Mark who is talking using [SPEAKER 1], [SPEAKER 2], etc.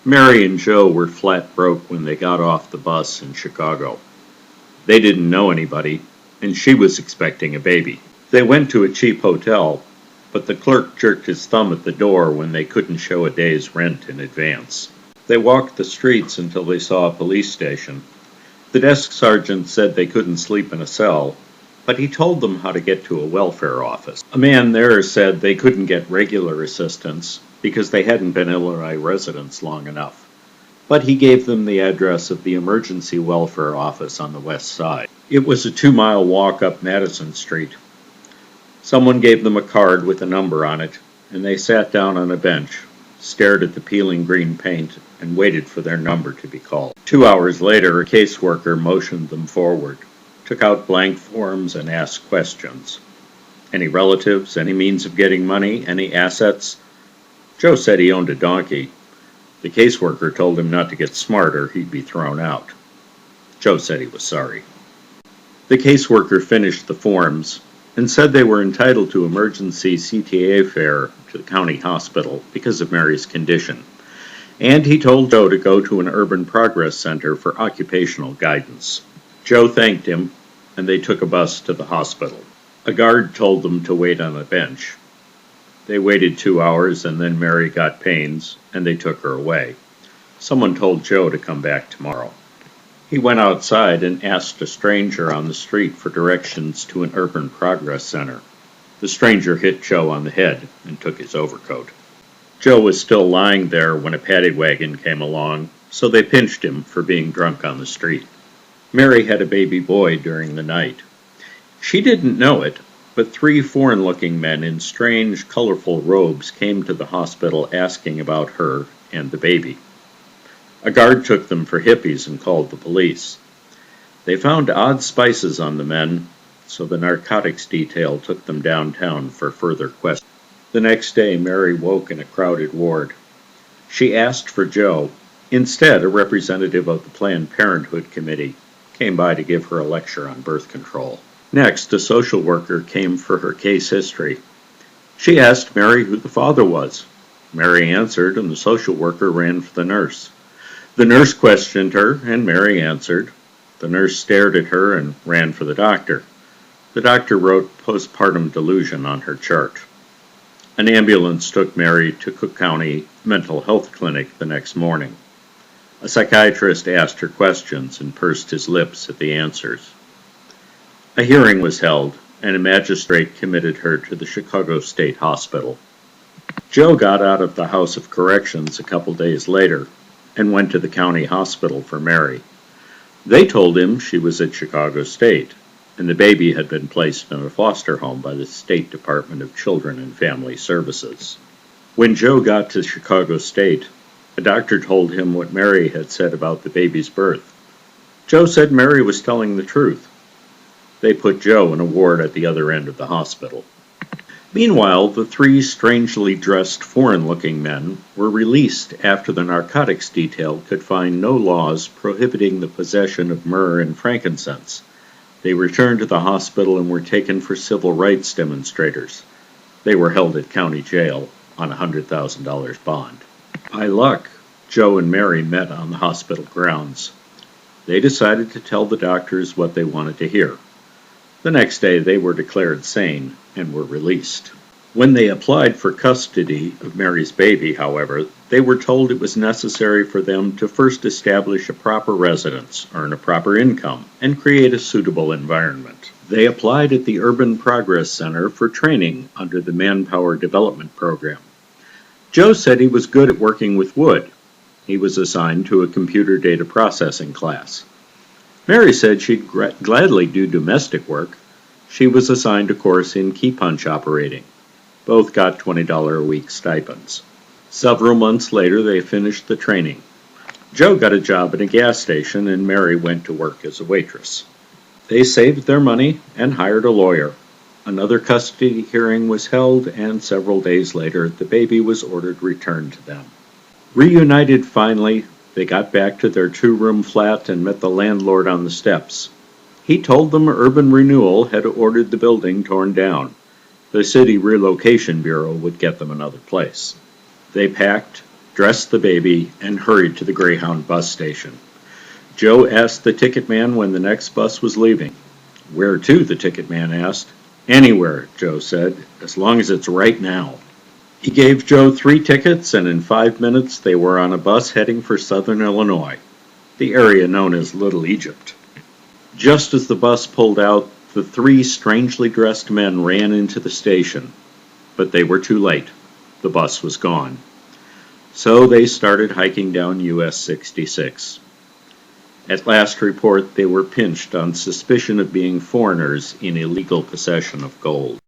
[SPEAKER 1] Mary and Joe were flat broke when they got off the bus in Chicago. They didn't know anybody, and she was expecting a baby. They went to a cheap hotel, but the clerk jerked his thumb at the door when they couldn't show a day's rent in advance. They walked the streets until they saw a police station. The desk sergeant said they couldn't sleep in a cell, but he told them how to get to a welfare office. A man there said they couldn't get regular assistance because they hadn't been Illinois residents long enough, but he gave them the address of the emergency welfare office on the west side. It was a 2-mile walk up Madison Street. Someone gave them a card with a number on it, and they sat down on a bench, stared at the peeling green paint, and waited for their number to be called. 2 hours later, a caseworker motioned them forward, took out blank forms, and asked questions. Any relatives? Any means of getting money? Any assets? Joe said he owned a donkey. The caseworker told him not to get smart or he'd be thrown out. Joe said he was sorry. The caseworker finished the forms and said they were entitled to emergency CTA fare to the county hospital because of Mary's condition. And he told Joe to go to an urban progress center for occupational guidance. Joe thanked him, and they took a bus to the hospital. A guard told them to wait on a bench. They waited 2 hours, and then Mary got pains, and they took her away. Someone told Joe to come back tomorrow. He went outside and asked a stranger on the street for directions to an urban progress center. The stranger hit Joe on the head and took his overcoat. Joe was still lying there when a paddy wagon came along, so they pinched him for being drunk on the street. Mary had a baby boy during the night. She didn't know it, but 3 foreign-looking men in strange, colorful robes came to the hospital asking about her and the baby. A guard took them for hippies and called the police. They found odd spices on the men, so the narcotics detail took them downtown for further questioning. The next day, Mary woke in a crowded ward. She asked for Joe. Instead, a representative of the Planned Parenthood Committee came by to give her a lecture on birth control. Next, a social worker came for her case history. She asked Mary who the father was. Mary answered, and the social worker ran for the nurse. The nurse questioned her, and Mary answered. The nurse stared at her and ran for the doctor. The doctor wrote postpartum delusion on her chart. An ambulance took Mary to Cook County Mental Health Clinic the next morning. A psychiatrist asked her questions and pursed his lips at the answers. A hearing was held, and a magistrate committed her to the Chicago State Hospital. Joe got out of the House of Corrections a couple days later and went to the county hospital for Mary. They told him she was at Chicago State, and the baby had been placed in a foster home by the State Department of Children and Family Services. When Joe got to Chicago State, a doctor told him what Mary had said about the baby's birth. Joe said Mary was telling the truth. They put Joe in a ward at the other end of the hospital. Meanwhile, the 3 strangely dressed foreign-looking men were released after the narcotics detail could find no laws prohibiting the possession of myrrh and frankincense. They returned to the hospital and were taken for civil rights demonstrators. They were held at county jail on a $100,000 bond. By luck, Joe and Mary met on the hospital grounds. They decided to tell the doctors what they wanted to hear. The next day they were declared sane and were released. When they applied for custody of Mary's baby, however, they were told it was necessary for them to first establish a proper residence, earn a proper income, and create a suitable environment. They applied at the Urban Progress Center for training under the Manpower Development Program. Joe said he was good at working with wood. He was assigned to a computer data processing class. Mary said she'd gladly do domestic work. She was assigned a course in key punch operating. Both got $20 a week stipends. Several months later, they finished the training. Joe got a job at a gas station, and Mary went to work as a waitress. They saved their money and hired a lawyer. Another custody hearing was held, and several days later, the baby was ordered returned to them. Reunited finally, they got back to their 2-room flat and met the landlord on the steps. He told them Urban Renewal had ordered the building torn down. The City Relocation Bureau would get them another place. They packed, dressed the baby, and hurried to the Greyhound bus station. Joe asked the ticket man when the next bus was leaving. "Where to?" the ticket man asked. "Anywhere," Joe said, "as long as it's right now." He gave Joe 3 tickets, and in 5 minutes they were on a bus heading for southern Illinois, the area known as Little Egypt. Just as the bus pulled out, the 3 strangely dressed men ran into the station, but they were too late. The bus was gone. So they started hiking down US 66. At last report, they were pinched on suspicion of being foreigners in illegal possession of gold.